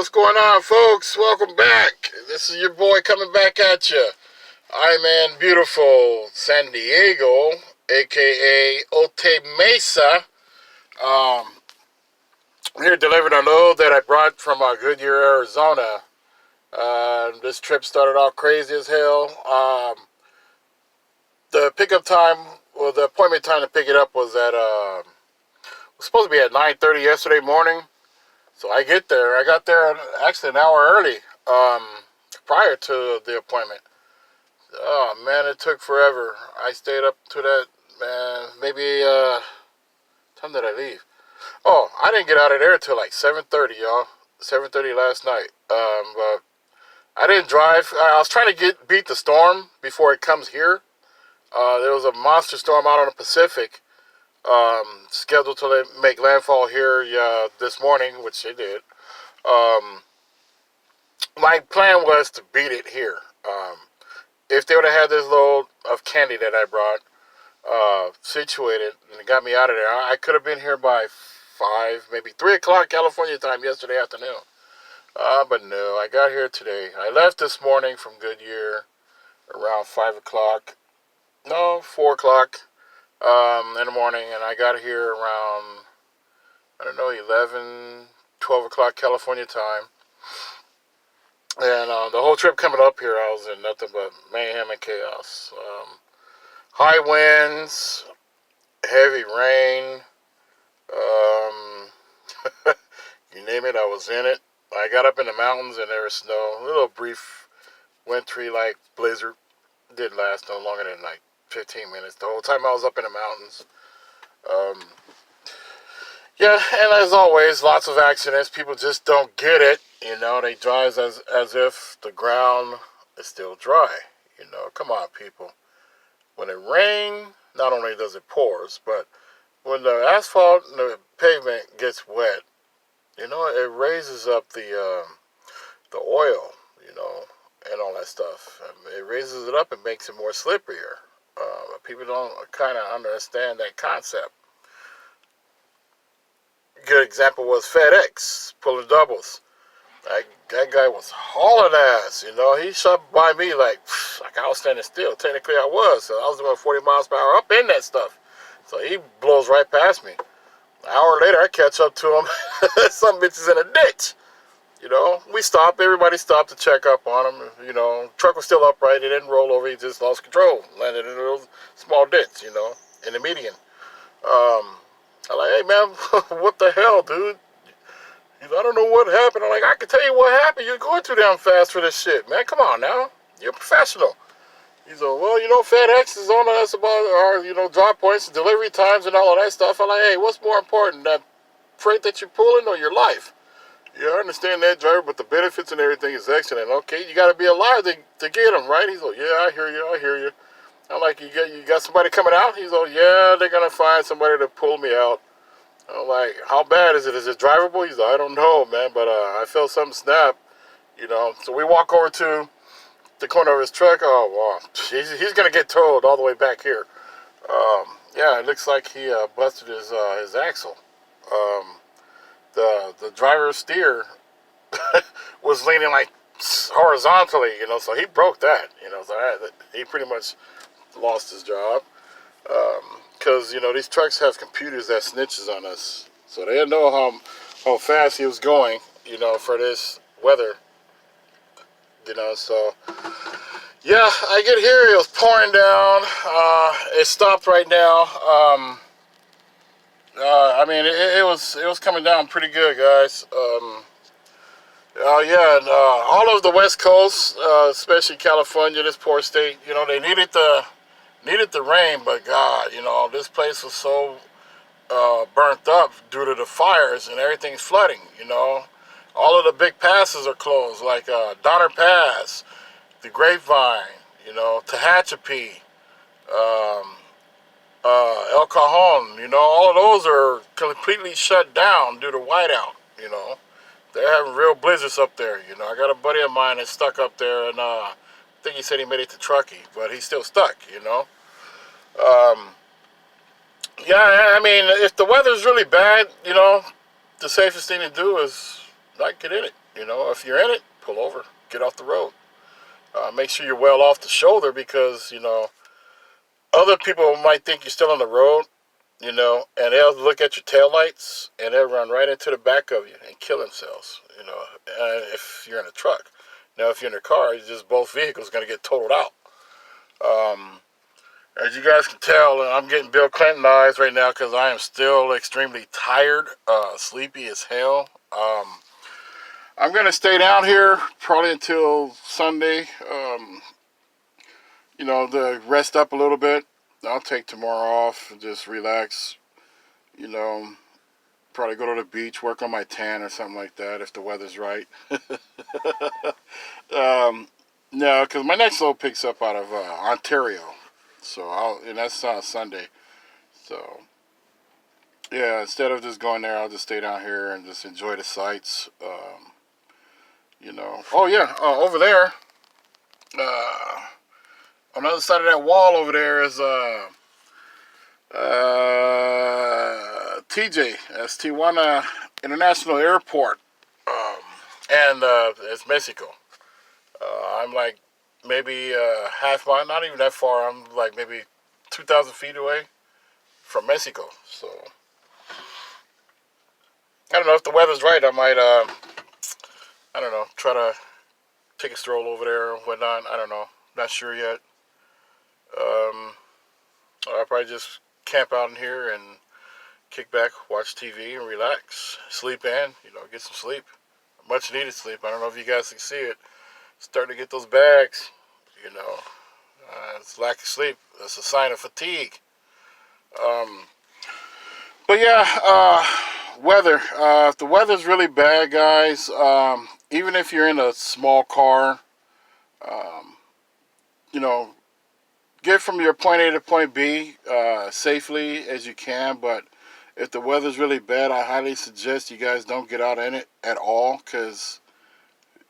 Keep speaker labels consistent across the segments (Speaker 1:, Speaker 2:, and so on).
Speaker 1: what's going on, folks? Welcome back. This is your boy coming back at you. I'm in beautiful San Diego, aka Otay Mesa. I'm here delivering a load that I brought from Goodyear, Arizona. This trip started off crazy as hell. The pickup time, well, the appointment time to pick it up was was supposed to be at 9:30 yesterday morning. So I got there actually an hour early, prior to the appointment. Oh man, it took forever. I stayed up to that, man. Maybe time did I leave? Oh, I didn't get out of there till like 7:30, y'all. 7:30 last night. But I didn't drive. I was trying to beat the storm before it comes here. There was a monster storm out on the Pacific, scheduled to make landfall here this morning, which they did. Um, my plan was to beat it here. If they would have had this load of candy that I brought situated and got me out of there, I could have been here by 5, maybe 3 o'clock California time yesterday afternoon. But no, I got here today. I left this morning from Goodyear around 5 o'clock. No, 4 o'clock in the morning, and I got here around, I don't know, 11, 12 o'clock California time. And the whole trip coming up here, I was in nothing but mayhem and chaos. High winds, heavy rain, you name it, I was in it. I got up in the mountains and there was snow. A little brief wintry like blizzard. Didn't last no longer than like 15 minutes. The whole time I was up in the mountains. Yeah, and as always, lots of accidents. People just don't get it. You know, they drive as if the ground is still dry. You know, come on, people. When it rains, not only does it pours, but when the asphalt and the pavement gets wet, you know, it raises up the oil, you know, and all that stuff. It raises it up and makes it more slipperier. People don't kind of understand that concept. Good example was FedEx pulling doubles. That guy was hauling ass, you know. He shot by me like I was standing still. Technically, I was. So I was about 40 miles per hour up in that stuff. So he blows right past me. An hour later, I catch up to him. Some bitches in a ditch. You know, we stopped. Everybody stopped to check up on him. You know, truck was still upright. He didn't roll over. He just lost control. Landed in a little small ditch, you know, in the median. I'm like, hey, man, what the hell, dude? He's like, I don't know what happened. I'm like, I can tell you what happened. You're going too damn fast for this shit, man. Come on now. You're a professional. He's like, well, you know, FedEx is on us about our, you know, drop points, delivery times, and all of that stuff. I'm like, hey, what's more important, that freight that you're pulling or your life? Yeah, I understand that, driver, but the benefits and everything is excellent. Okay, you got to be alive to get them, right? He's like, yeah, I hear you. I'm like, you got somebody coming out? He's like, yeah, they're going to find somebody to pull me out. I'm like, how bad is it? Is it drivable? He's like, I don't know, man, but I felt something snap, you know. So we walk over to the corner of his truck. Oh, wow, he's going to get towed all the way back here. Yeah, it looks like he busted his axle. The driver's steer was leaning like horizontally, you know, so he broke that, you know, so he pretty much lost his job. Because, you know, these trucks have computers that snitches on us. So they know how fast he was going, you know, for this weather. You know, so, yeah, I get here, it was pouring down. It stopped right now. I mean, it was coming down pretty good, guys. Yeah, and all over the West Coast, especially California, this poor state, you know, they needed the rain, but God, you know, this place was so burnt up due to the fires and everything's flooding, you know. All of the big passes are closed, like Donner Pass, the Grapevine, you know, Tehachapi, um, El Cajon, you know, all of those are completely shut down due to whiteout, you know. They're having real blizzards up there, you know. I got a buddy of mine that's stuck up there, and I think he said he made it to Truckee, but he's still stuck, you know. Yeah, I mean, if the weather's really bad, you know, the safest thing to do is not get in it, you know. if you're in it, pull over, get off the road. Make sure you're well off the shoulder because, other people might think you're still on the road, and they'll look at your taillights and they'll run right into the back of you and kill themselves, if you're in a truck. Now, if you're in a car, it's just both vehicles going to get totaled out. As you guys can tell, I'm getting Bill Clinton eyes right now because I am still extremely tired, sleepy as hell. I'm going to stay down here probably until Sunday, to rest up a little bit. I'll take tomorrow off and just relax, probably go to the beach, work on my tan or something like that if the weather's right. No, because my next load picks up out of Ontario, and that's on Sunday. So, yeah, instead of just going there, I'll just stay down here and just enjoy the sights. Oh yeah, over there, on the other side of that wall over there is TJ. That's Tijuana International Airport, and it's Mexico. I'm like maybe half mile, not even that far. I'm like maybe 2,000 feet away from Mexico. So I don't know if the weather's right. I might, I don't know, try to take a stroll over there or whatnot. I don't know. Not sure yet. I'll probably just camp out in here and kick back, watch TV, and relax, sleep in, get some sleep. Much needed sleep. I don't know if you guys can see it. Starting to get those bags, it's lack of sleep. That's a sign of fatigue. But yeah, weather. If the weather's really bad, guys, even if you're in a small car, get from your point A to point B safely as you can. But if the weather's really bad, I highly suggest you guys don't get out in it at all because,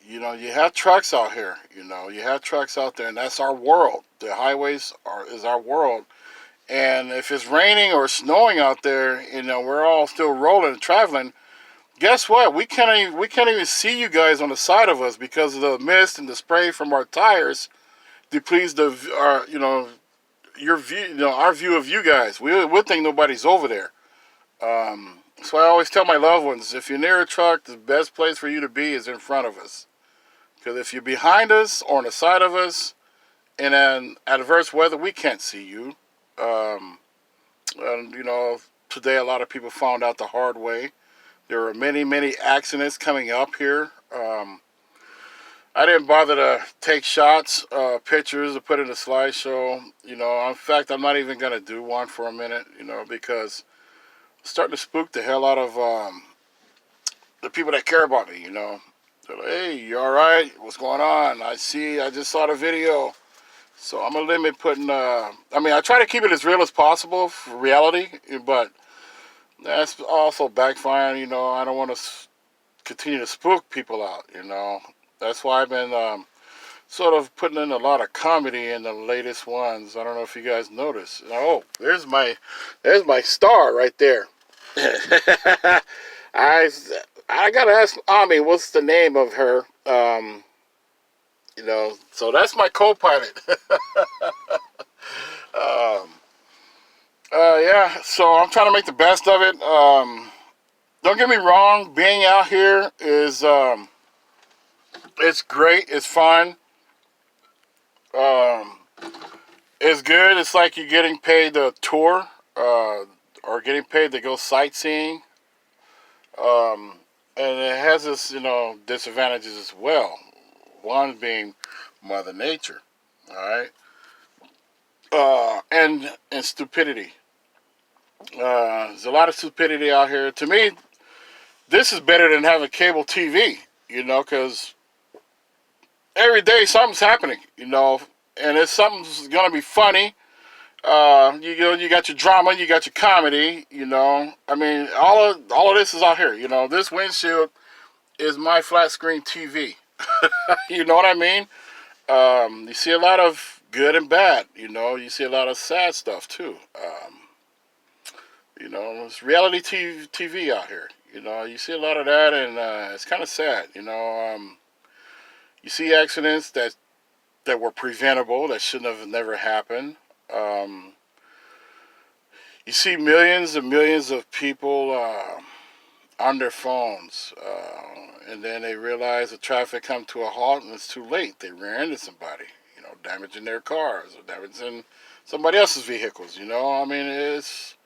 Speaker 1: you have trucks out here. You have trucks out there, and that's our world. The highways is our world. And if it's raining or snowing out there, we're all still rolling and traveling. Guess what? We can't even see you guys on the side of us because of the mist and the spray from our tires depletes your view, our view of you guys. We'll think nobody's over there. So I always tell my loved ones, if you're near a truck, the best place for you to be is in front of us. Because if you're behind us or on the side of us, in an adverse weather, we can't see you. And today a lot of people found out the hard way. There are many, many accidents coming up here. I didn't bother to take shots, pictures, to put in a slideshow. In fact, I'm not even going to do one for a minute, because it's starting to spook the hell out of the people that care about me, They're like, hey, you all right? What's going on? I just saw the video. So I'm going to limit putting, I try to keep it as real as possible for reality, but that's also backfiring, I don't want to continue to spook people out, That's why I've been sort of putting in a lot of comedy in the latest ones. I don't know if you guys noticed. Oh, there's my star right there. I gotta ask Ami, what's the name of her? So that's my co-pilot. Yeah, so I'm trying to make the best of it. Don't get me wrong, being out here is it's great, it's fun. It's good. It's like you're getting paid to tour, or getting paid to go sightseeing. And it has its, disadvantages as well. One being Mother Nature, all right, and stupidity. There's a lot of stupidity out here. To me, this is better than having cable TV, because every day something's happening, and if something's gonna be funny. You got your drama, you got your comedy, all of this is out here, This windshield is my flat screen TV. You know what I mean? You see a lot of good and bad, You see a lot of sad stuff too. It's reality TV out here, You know, you see a lot of that, and it's kind of sad. You know, you see accidents that were preventable, that shouldn't have never happened. Um, you see millions and millions of people on their phones, and then they realize the traffic come to a halt, and it's too late. They ran into somebody, you know, damaging their cars or damaging somebody else's vehicles. You know, I mean, it's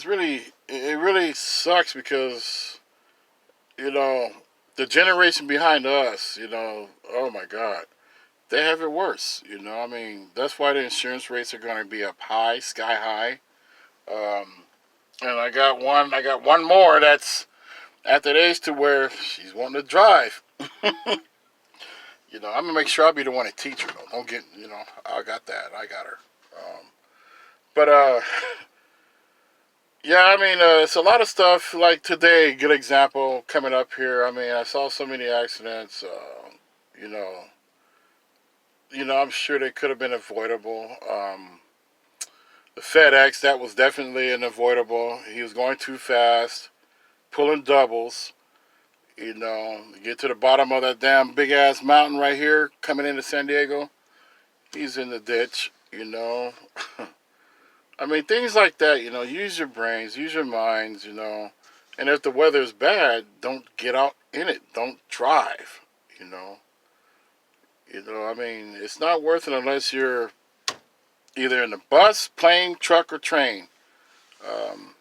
Speaker 1: really it really sucks because you know the generation behind us, you know, oh my God, they have it worse. You know, I mean, that's why the insurance rates are going to be up high, sky high. Um, and I got one more that's at that age to where she's wanting to drive. You know, I'm gonna make sure I'll be the one to teach her. Though. Don't get, you know, I got that. I got her. But yeah, I mean, it's a lot of stuff. Like today, good example coming up here. I mean, I saw so many accidents. You know, I'm sure they could have been avoidable. The FedEx, that was definitely unavoidable. He was going too fast, pulling doubles. You know, get to the bottom of that damn big ass mountain right here coming into San Diego. He's in the ditch, you know. I mean, things like that, you know, use your brains, use your minds, you know. And if the weather is bad, don't get out in it. Don't drive, you know. I mean, it's not worth it unless you're either in the bus, plane, truck, or train. Um,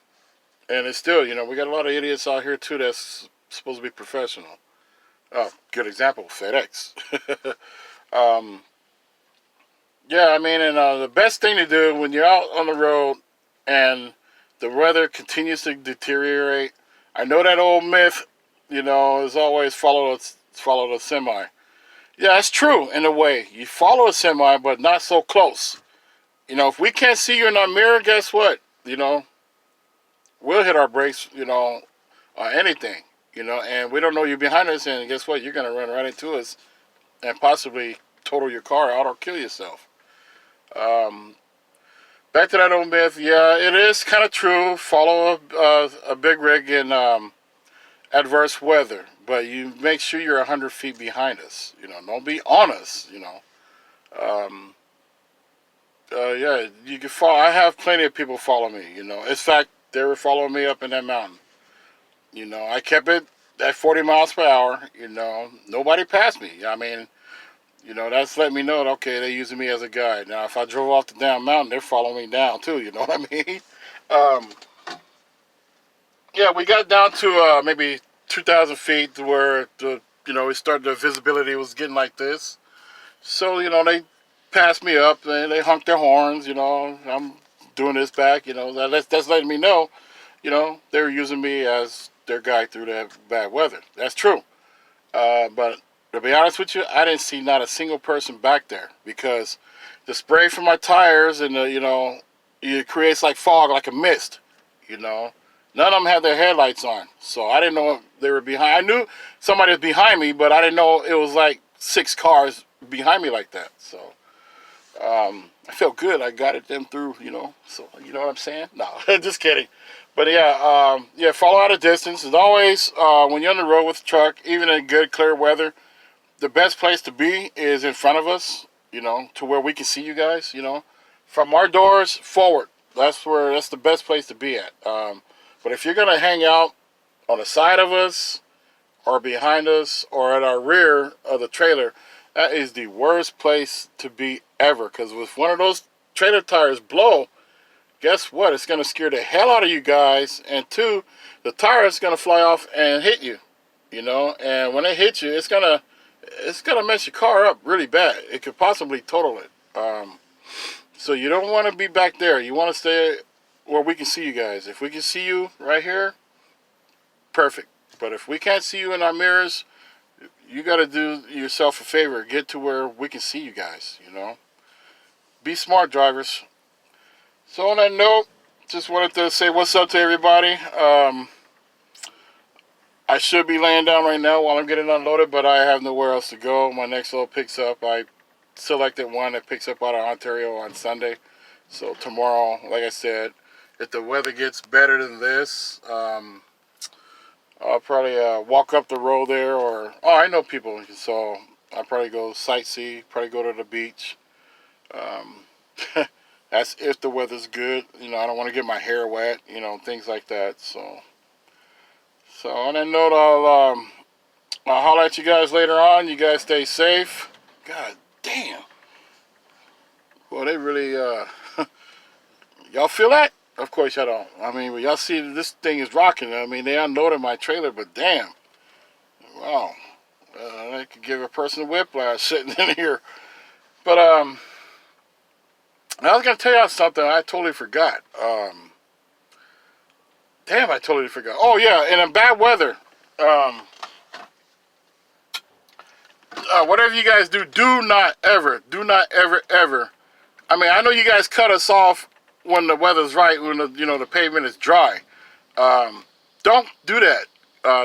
Speaker 1: and it's still, you know, we got a lot of idiots out here, too, that's supposed to be professional. Oh, good example, FedEx. um, yeah, I mean, and the best thing to do when you're out on the road and the weather continues to deteriorate, I know that old myth, you know, is always follow the semi. Yeah, it's true in a way. You follow a semi, but not so close. You know, if we can't see you in our mirror, guess what? You know, we'll hit our brakes, you know, anything, you know, and we don't know you're behind us, and guess what? You're going to run right into us and possibly total your car out or kill yourself. Um, Back to that old myth, yeah, it is kind of true. Follow a big rig in adverse weather, but you make sure you're 100 feet behind us. You know, don't be on us. You know, um, yeah, you can follow. I have plenty of people follow me. You know, in fact, they were following me up in that mountain. You know, I kept it at 40 miles per hour. You know, nobody passed me. I mean, you know, that's letting me know that, okay, they're using me as a guide. Now, if I drove off the damn mountain, they're following me down too. You know what I mean? Um, yeah, we got down to maybe 2,000 feet to where we started, the visibility was getting like this. So, you know, they passed me up and they honked their horns, you know, I'm doing this back, you know, that's letting me know, you know, they're using me as their guide through that bad weather. That's true. But to be honest with you, I didn't see not a single person back there because the spray from my tires and it creates like fog, like a mist. You know, none of them had their headlights on, so I didn't know if they were behind. I knew somebody was behind me, but I didn't know it was like 6 cars behind me like that. So I felt good. I got it them through. You know, so you know what I'm saying? No, just kidding. But yeah, yeah, follow out a distance. As always, when you're on the road with the truck, even in good, clear weather, the best place to be is in front of us, you know, to where we can see you guys, you know. From our doors forward, that's the best place to be at. But if you're going to hang out on the side of us or behind us or at our rear of the trailer, that is the worst place to be ever. Because if one of those trailer tires blow, guess what? It's going to scare the hell out of you guys. And two, the tire is going to fly off and hit you, you know. And when it hits you, it's gonna mess your car up really bad. It could possibly total it. So you don't want to be back there. You want to stay where we can see you guys. If we can see you right here, perfect. But if we can't see you in our mirrors, you got to do yourself a favor. Get to where we can see you guys, you know. Be smart, drivers. So on that note, just wanted to say what's up to everybody. I should be laying down right now while I'm getting unloaded, but I have nowhere else to go. My next load picks up. I selected one that picks up out of Ontario on Sunday. So tomorrow, like I said, if the weather gets better than this, I'll probably walk up the road there, or I know people, so I'll probably go sightsee, probably go to the beach. Um, that's if the weather's good. I don't want to get my hair wet, things like that. So on that note, I'll holler at you guys later on. You guys stay safe. God damn. Well, they really, y'all feel that? Of course y'all don't. I mean, when y'all see this thing is rocking, I mean, they unloaded my trailer, but damn. Wow. I could give a person a whiplash sitting in here. But, I was going to tell y'all something I totally forgot. Damn, I totally forgot. Oh, yeah, and in bad weather, whatever you guys do, do not ever, ever. I mean, I know you guys cut us off when the weather's right, when the pavement is dry. Don't do that.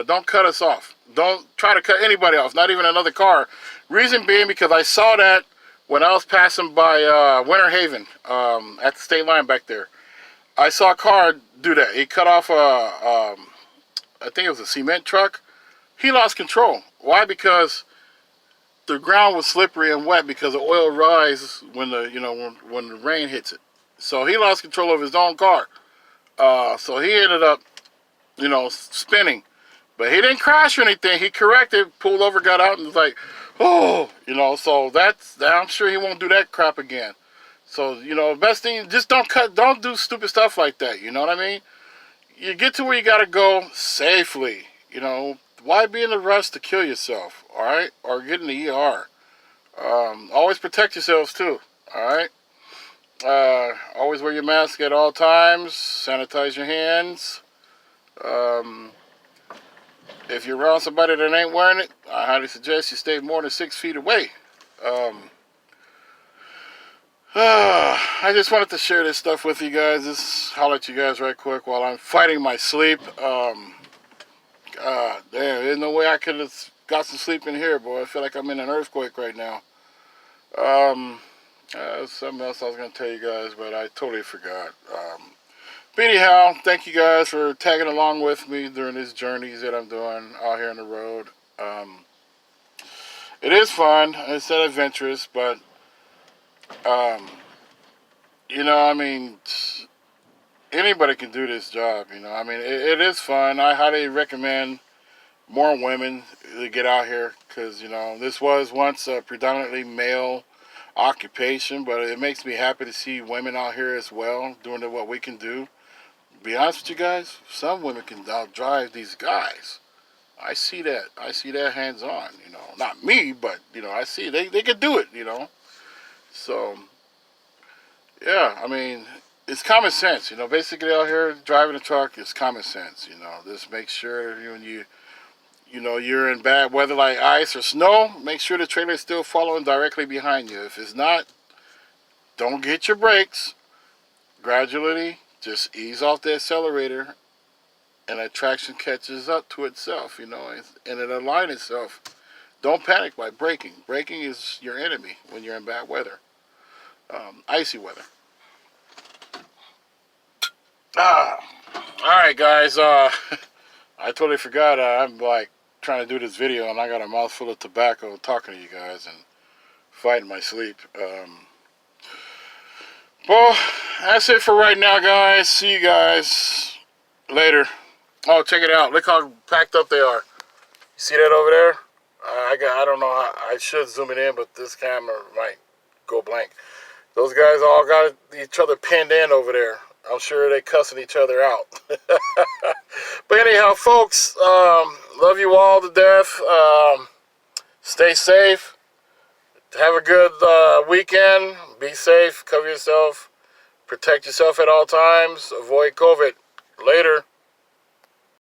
Speaker 1: Don't cut us off. Don't try to cut anybody off, not even another car. Reason being because I saw that when I was passing by Winter Haven at the state line back there. I saw a car do that. He cut off I think it was a cement truck. He lost control. Why? Because the ground was slippery and wet because the oil rises when when the rain hits it. So he lost control of his own car. So he ended up spinning. But he didn't crash or anything. He corrected, pulled over, got out, and was like, oh, so I'm sure he won't do that crap again. So, best thing, just don't do stupid stuff like that, you know what I mean? You get to where you gotta go safely, Why be in a rush to kill yourself, all right? Or get in the ER. Always protect yourselves, too, all right? Always wear your mask at all times. Sanitize your hands. If you're around somebody that ain't wearing it, I highly suggest you stay more than 6 feet away. I just wanted to share this stuff with you guys. Just holler at you guys right quick while I'm fighting my sleep. God damn, there's no way I could have got some sleep in here, boy. I feel like I'm in an earthquake right now. Something else I was going to tell you guys, but I totally forgot. But anyhow, thank you guys for tagging along with me during these journeys that I'm doing out here on the road. It is fun. It's not adventurous, but, I mean, anybody can do this job, I mean, it is fun. I highly recommend more women to get out here because, this was once a predominantly male occupation, but it makes me happy to see women out here as well doing what we can do. Be honest with you guys, some women can outdrive these guys. I see that. I see that hands on, Not me, but, I see they could do it, So, yeah, I mean, it's common sense, Basically out here driving a truck is common sense, Just make sure when you're in bad weather like ice or snow, make sure the trailer is still following directly behind you. If it's not, don't hit your brakes. Gradually, just ease off the accelerator and the traction catches up to itself, and it aligns itself. Don't panic by braking. Braking is your enemy when you're in bad weather. Icy weather. Alright guys, I totally forgot, I'm like trying to do this video and I got a mouthful of tobacco talking to you guys and fighting my sleep. Well, that's it for right now, guys. See you guys later. Oh, check it out. Look how packed up they are. You see that over there? I don't know how, I should zoom it in, but this camera might go blank. Those guys all got each other pinned in over there. I'm sure they cussing each other out. But anyhow, folks, love you all to death. Stay safe. Have a good weekend. Be safe. Cover yourself. Protect yourself at all times. Avoid COVID. Later.